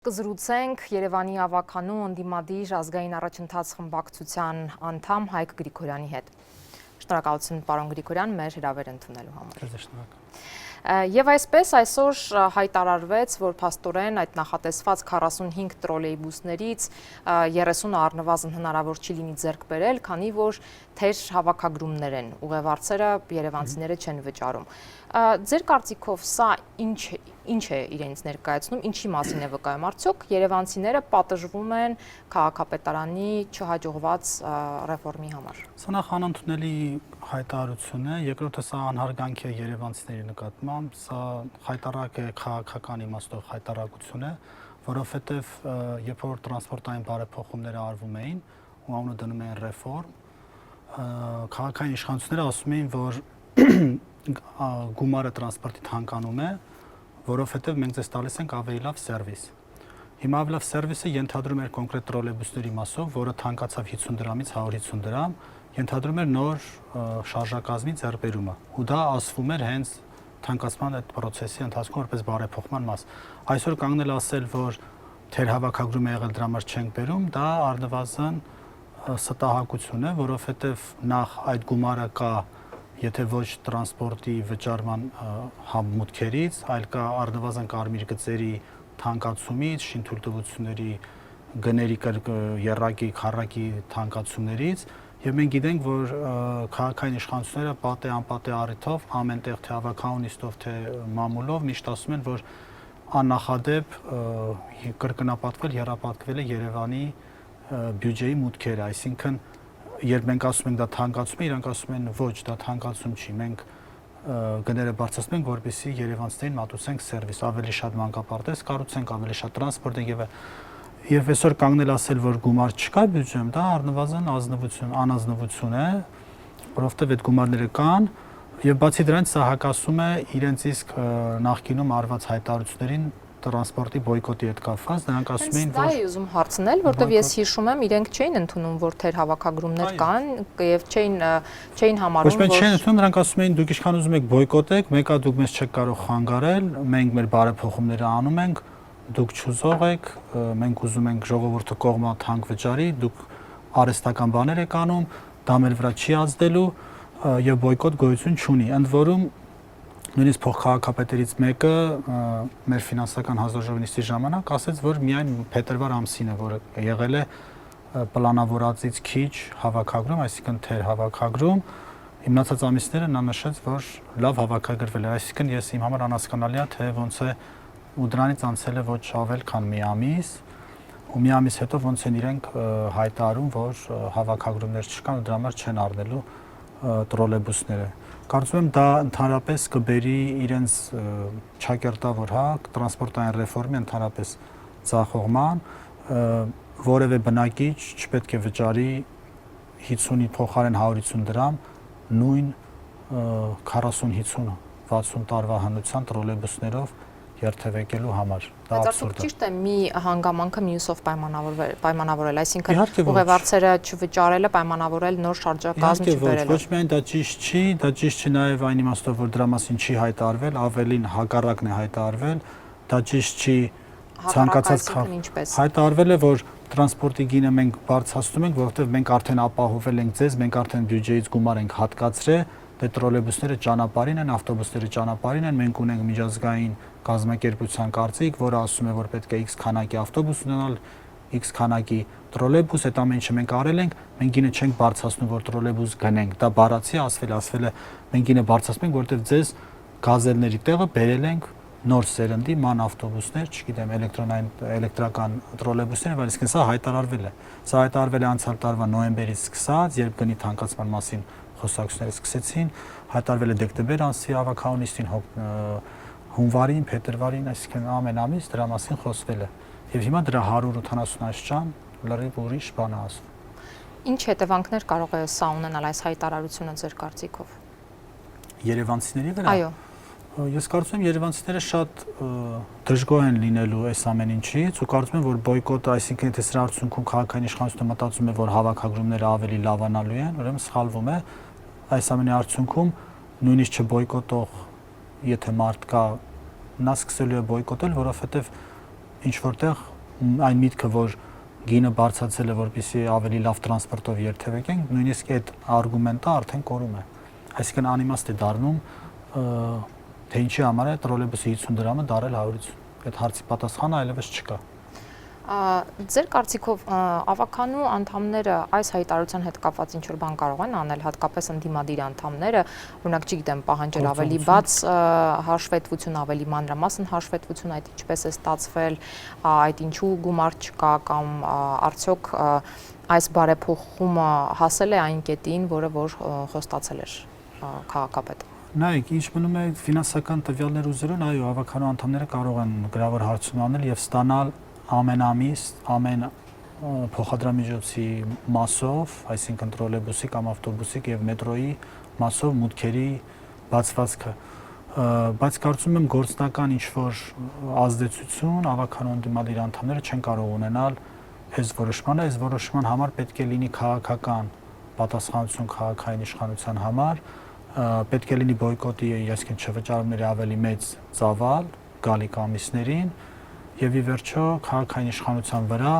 Կզրուցենք Երևանի ավականու ընդդիմադիր ազգային առաջընթաց խմբակցության անդամ Հայկ Գրիգորյանի հետ։ Շնորհակալություն պարոն Գրիգորյան, մեր հրավերը ընդունելու համար։ Եվ այսպես այսօր հայտարարվեց, որ փաստորեն այդ նախատեսված 45 տրոլեյբուսներից 30-ը առնվազն հնարավոր չի լինի ձեռք բերել, քանի որ թեր հավաքագրումներ են, ուղևորները երևանցիները չեն վճարում։ Ձեր կարծիքով սա ինչ է իրենց ներկայացնում, ինչի մասին է վկայում, արդյոք երևանցիները պատժվում են քաղաքապետարանի չհաջողված ռեֆորմի համար։ Սա նախ անընդունելի հայտարարություն է, երկրորդը սա անհարգանք է երևանցիների նկատմամբ, սա հայտարարակ է քաղաքական իմաստով հայտարարություն է, որովհետև երբ որ տրանսպորտային բարեփոխումները արվում էին ու անունը դնում էին ռեֆորմ, քաղաքային իշխանությունները ասում էին, որ գումարը տրանսպորտի թանկանում է, որովհետև մենք ձեզ տալիս ենք ավելի լավ սերվիս։ Հիմա ավելի լավ սերվիսը ենթադրում էր կոնկրետ տրոլեյբուսների մասով, որը թանկացավ 50 դրամից 150 դրամ, ենթադրում էր նոր շարժակազմի ձեռքբերումը, ու դա ասվում էր հենց թանկացման այդ process-ի ընթացքում որպես բարեփոխման մաս։ Այսօր կանգնել ասել, որ թերհավաքագրում է եղել, դրա համար չենք բերում, դա առնվազն ստահակություն է, որովհետև նախ այդ գումարը կա եթե ոչ տրանսպորտի վճարման համմուտքերից, այլ կա առնվազն կարմիր գծերի թանկացումից, շինթույլտվությունների գների եռակի, քառակի թանկացումներից, եւ մենք գիտենք, որ քաղաքային իշխանությունները պատե անպատե առիթով ամենտեղ թե հավաքանունիստով, թե մամուլով միշտ ասում են, որ աննախադեպ կրկնապատկվել, եռապատկվել է Երևանի բյուջեի մուտքերը, այսինքն երբ մենք ասում ենք դա թանկացում է, իրանք ասում են ոչ, դա թանկացում չի, մենք գները բարձրացնում ենք, որպեսզի երևանցիներին մատուցենք սերվիս, ավելի շատ մանկապարտեզ կառուցենք, ավելի շատ տրանսպորտ եւ այսօր կանգնել ասել, որ գումար չկա բյուջեում, դա առնվազն անազնվություն է, որովհետեւ այդ գումարները կան եւ բացի դրանից սա հակասում է իրենց իսկ նախկինում արված հայտարարություններին տրանսպորտի բոյկոտի հետ կապված, նրանք ասում էին, որ դա է ուզում հարցնել, որտեղ ես հիշում եմ, իրենք չէին ընդունում, որ թեր հավաքագրումներ կան եւ չէին համարում, որ ոչ չէին ընդունում, նրանք ասում էին, դուք ինչքան ուզում եք բոյկոտեք, մեկը դուք մեզ չեք կարող խանգարել, մենք մեր բարեփոխումները անում ենք, դուք չուզող եք, մենք ուզում ենք ժողովուրդը կողմա թանկ վճարի, դուք արհեստական բաներ եք անում, դա մեր վրա չի ազդելու եւ բոյկոտ գոյություն չունի։ Ընդ որում նույնիսկ փոխքաղաքապետերից մեկը մեր ֆինանսական հանձնաժողովի նիստի ժամանակ ասաց, որ միայն փետրվար ամսին է, որ եղել է պլանավորածից քիչ հավաքագրում, այսինքն թեր հավաքագրում, իմացած ամիսները նա նշեց, որ լավ հավաքագրվել է, այսինքն ես իմ համար անհասկանալի է, թե ոնց է ու դրանից անցել է ոչ ավել, քան մի ամիս, ու մի ամիս հետո ոնց են իրենք հայտարարում, որ հավաքագրումներ չկան ու դրա համար չեն առնելու տրոլեյբուսները։ Կարծում եմ դա ընդհանրապես կբերի իրենց ճակերտավոր տրանսպորտային ռեֆորմի ընդհանրապես ձախողման, որևէ բնակիչ չպետք է վճարի 50-ի փոխարեն 150 դրամ նույն 40-50, 60 տարվա հնության տրոլեյբուսներով երթևեկելու համար։ Բայց արդյոք ճիշտ է մի հանգամանքը մյուսով պայմանավորել, այսինքն ուղևորները չվճարելը պայմանավորել նոր շարժակազմ չբերելը։ Ոչ միայն դա ճիշտ չի, դա ճիշտ չի նաև այն իմաստով, որ դրա մասին չի հայտարարվել, ավելին հակառակն է հայտարարվել, դա ճիշտ չի ցանկացած հայտարարվել է, որ տրանսպորտի գինը մենք բարձրացնում ենք, որովհետև մենք արդեն ապահովել ենք ձեզ, մենք արդեն բյուջեից գումար ենք հատկացրել, դե տրոլեյբուսները ճանապարհին են, ավտոբուսները ճանապարհին են, մենք ունենք միջազգային կազմակերպության կարծիք, որը ասում է, որ պետք է X քանակի ավտոբուս ունենալ, X քանակի տրոլեյբուս, այդ ամեն ինչը մենք արել ենք, մենք գինը չենք բարձրացնում, որ տրոլեյբուս գնենք, դա բառացի ասվել է, մենք գինը բարձրացնում ենք, որովհետև ձեզ գազելների տեղը բերել ենք նոր սերնդի ման ավտոբուսներ, չգիտեմ, էլեկտրական տրոլեյբուսներ, բայց իսկն սա հայտարարվել է։ Սա հայտարարվել է անցյալ տարվա նոյեմբերից սկսած, երբ գնի թանկացման մասին խոսակցությունները սկսեցին, հայտարարվել է դեկտեմբեր ամսի ավականունիստին, հունվարին, փետրվարին, այսինքն ամեն ամիս դրա մասին խոսվել է։ Եվ հիմա դրա 180 ճան լրիվ ուրիշ բան է ասվում։ Ինչ հետևանքներ կարող է սա ունենալ այս հայտարարությունը ձեր կարծիքով։ Երևանցիների վրա։ Այո։ Ես կարծում եմ երևանցիները շատ դժգոհ են լինելու այս ամեն ինչից ու կարծում եմ, որ բոյկոտը, այսինքն եթե սրա արդյունքում քաղաքային իշխանությունը մտածում է, որ հավաքագրումները ավելի լավանալու են, ուրեմն սխալվում է։ Այս ամենի արդյունքում նույնիսկ չբոյկոտող եթե մարդ կա, նա սկսելու է բոյկոտել, որովհետև ինչ որտեղ այն միտքը, որ գինը բարձրացել է, որպեսզի ավելի լավ տրանսպորտով երթևեկենք, նույնիսկ այդ արգումենտը արդեն կորում է։ Այսինքն անիմաստ է դառնում, թե ինչի համար է տրոլեյբուսի 50 դրամը դարել 150։ Այդ հարցի պատասխանը այլևս չկա։ Ձեր կարծիքով ավականու անդամները այս հայտարարության հետ կապված ինչ-որ բան կարող են անել, հատկապես ընդդիմադիր անդամները, օրինակ չգիտեմ, պահանջել ավելի բաց հաշվետվություն, ավելի մանրամասն հաշվետվություն, այդ ինչպես է ստացվել, այդ ինչու գումար չկա կամ արդյոք այս բարեփոխումը հասել է այն կետին, որը որ խոստացել էր քաղաքապետը։ Նայեք, ինչ մնում է ֆինանսական տվյալներ ուզելուն, այո, ավականու անդամները կարող են գրավոր հարցում անել եւ ստանալ ամեն ամիս, ամեն փոխադրամիջոցի մասով, այսինքն տրոլեյբուսի կամ ավտոբուսի եւ մետրոյի մասով մուտքերի բացվածքը, բայց կարծում եմ գործնական ինչ-որ ազդեցություն ավականու ընդդիմադիր անդամները չեն կարող ունենալ այս որոշմանը, այս որոշման համար պետք է լինի քաղաքական պատասխանատվություն քաղաքային իշխանության համար, պետք է լինի բոյկոտի, այսինքն չվճարումների ավելի մեծ ծավալ գալիք ամիսներին եւ ի վերջո քաղաքային իշխանության վրա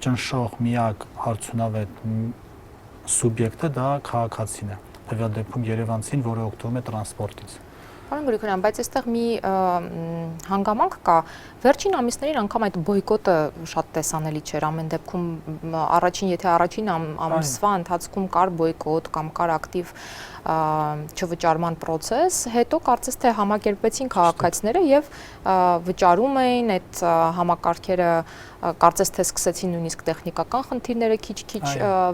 ճնշող միակ արդյունավետ սուբյեկտը դա քաղաքացին է, տվյալ դեպքում երևանցին, որը օգտվում է տրանսպորտից։ Պարոն Գրիգորյան, բայց այստեղ մի հանգամանք կա, վերջին ամիսներին անգամ այդ բոյկոտը շատ տեսանելի չէր, ամեն դեպքում եթե առաջին ամսվա ընթացքում կար բոյկոտ կամ կար ակտիվ չվճարման process, հետո կարծես թե համակերպեցին քաղաքացիները եւ վճարում էին այդ համակարգերը, կարծես թե սկսեցին նույնիսկ տեխնիկական խնդիրները քիչ-քիչ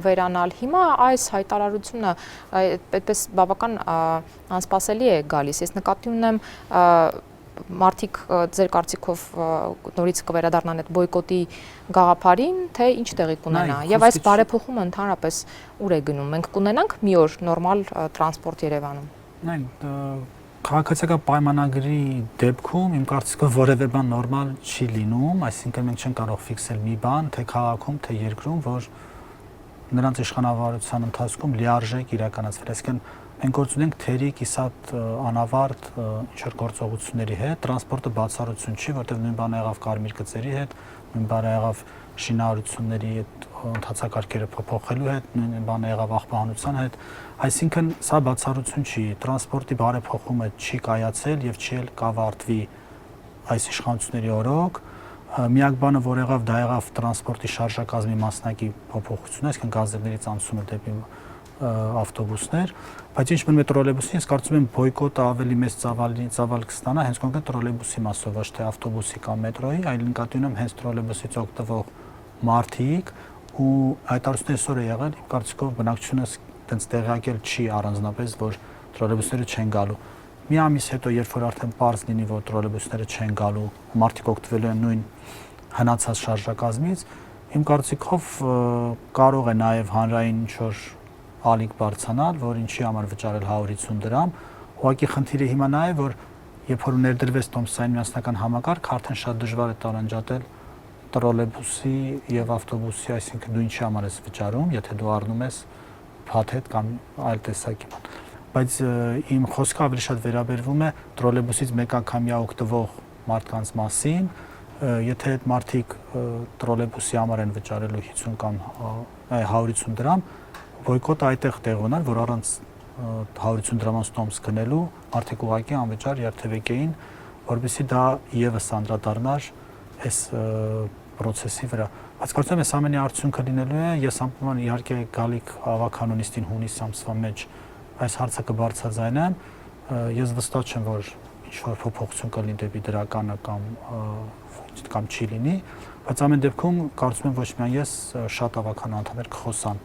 վերանալ։ Հիմա այս հայտարարությունը այդպես բավական անսպասելի է գալիս։ Ես նկատի ունեմ մարդիկ ձեր կարծիքով նորից կվերադառնան այդ բոյկոտի գաղափարին, թե ինչ տեղի կունենա։ Եվ այս բարեփոխումը ընդհանրապես ուր է գնում։ Մենք կունենանք մի օր նորմալ տրանսպորտ Երևանում։ Նայ, քաղաքացիական պայմանագրի դեպքում իմ կարծիքով որևէ բան նորմալ չի լինում, այսինքն մենք չենք կարող ֆիքսել մի բան, թե քաղաքում, թե երկրում, որ նրանց իշխանավարության ընթացքում լիարժեք իրականացվել։ Այսինքն մենք գործ ունենք թերի կիսատ անավարտ ինչ-որ գործողությունների հետ, տրանսպորտը բացառություն չի, որտեղ նույն բանը եղավ կարմիր գծերի հետ, նույն բանը եղավ շինարարությունների այդ ընթացակարգերը փոփոխելու հետ, նույն բանը եղավ աղբահանության հետ, այսինքն սա բացառություն չի, տրանսպորտի բարեփոխումը չի կայացել եւ չի էլ կավարտվի այս իշխանությունների օրոք, միակ բանը որ եղավ դա եղավ տրանսպորտի շարժակազմի մասնակի փոփոխությունը, այսինքն գազերներից անցումը դեպի ավտոբուսներ, բայց ինչ մնում է տրոլեյբուսին, ես կարծում եմ բոյկոտը ավելի մեծ ծավալ կստանա հենց կոնկրետ տրոլեյբուսի մասով, ոչ թե ավտոբուսի կամ մետրոյի, այլ նկատի ունեմ հենց տրոլեյբուսից օգտվող մարդիկ ու հայտարարությունը այսօր է եղել, իմ կարծիքով բնակչությունը այտենց տեղյակել չի առանձնապես, որ տրոլեյբուսները չեն գալու։ Մի ամիս հետո, երբ որ արդեն պարզ լինի, որ տրոլեյբուսները չեն գալու, մարդիկ օգտվելու են նույն հնացած շարժակազմից, իմ կարծիքով կարող է նաև հանրային ինչ-որ ալիք բարձրանալ, որ ինչի համար վճարել 150 դրամ, ուղղակի խնդիրը հիմա նա է, որ երբ որ ներդրվեց Տոմսային միասնական համակարգ, արդեն շատ դժվար է տարանջատել տրոլեյբուսի եւ ավտոբուսի, այսինքն դու ինչի համար ես վճարում, եթե դու առնում ես փաթեթ կամ այլ տեսակի բան։ Բայց իմ խոսքը ավելի շատ վերաբերվում է տրոլեյբուսից մեկանգամյա օգտվող մարդկանց մասին, եթե այդ մարդիկ տրոլեյբուսի համար են վճարելու 50 կամ 150 դրամ, բոյկոտը այդտեղ տեղ ունենար, որ առանց 150 դրամանոց տոմս գնելու մարդիկ ուղղակի անվճար երթևեկեին, որովհետեւ դա եւս անդրադառնար այս process-ի վրա։ Բայց կարծում եմ այս ամենի արդյունքը լինելու է, ես ամեն իհարկե գալիք ավականոնիստին հունիս ամսվա մեջ այս հարցը կբարձրաձայնեմ, ես վստահ չեմ, որ ինչ-որ փոփոխություն կլինի դեպի դրականը կամ չի լինի, բայց ամեն դեպքում կարծում եմ ոչ միայն ես, շատ ավականու անդամներ կխոսան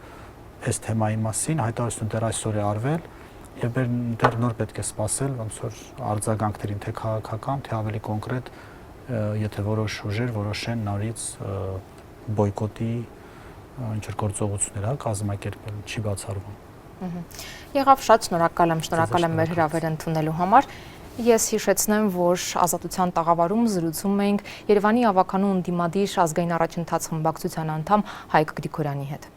այս թեմայի մասին, հայտարարությունը դեռ այսօր է արվել եւ դեռ նոր պետք է սպասել ոնց որ արձագանքներին թե քաղաքական, թե ավելի կոնկրետ, եթե որոշ ուժեր որոշեն նորից բոյկոտի ինչ-որ գործողություններ կազմակերպել, չի բացառվում։ Եղավ, շատ շնորհակալ եմ մեր հրավերը ընդունելու համար։ Ես հիշեցնեմ, որ Ազատության տաղավարում զրուցում էինք Երևանի ավականու ընդդիմադիր ազգային առաջընթաց խմբակցության անդամ Հայկ Գրիգորյանի հետ։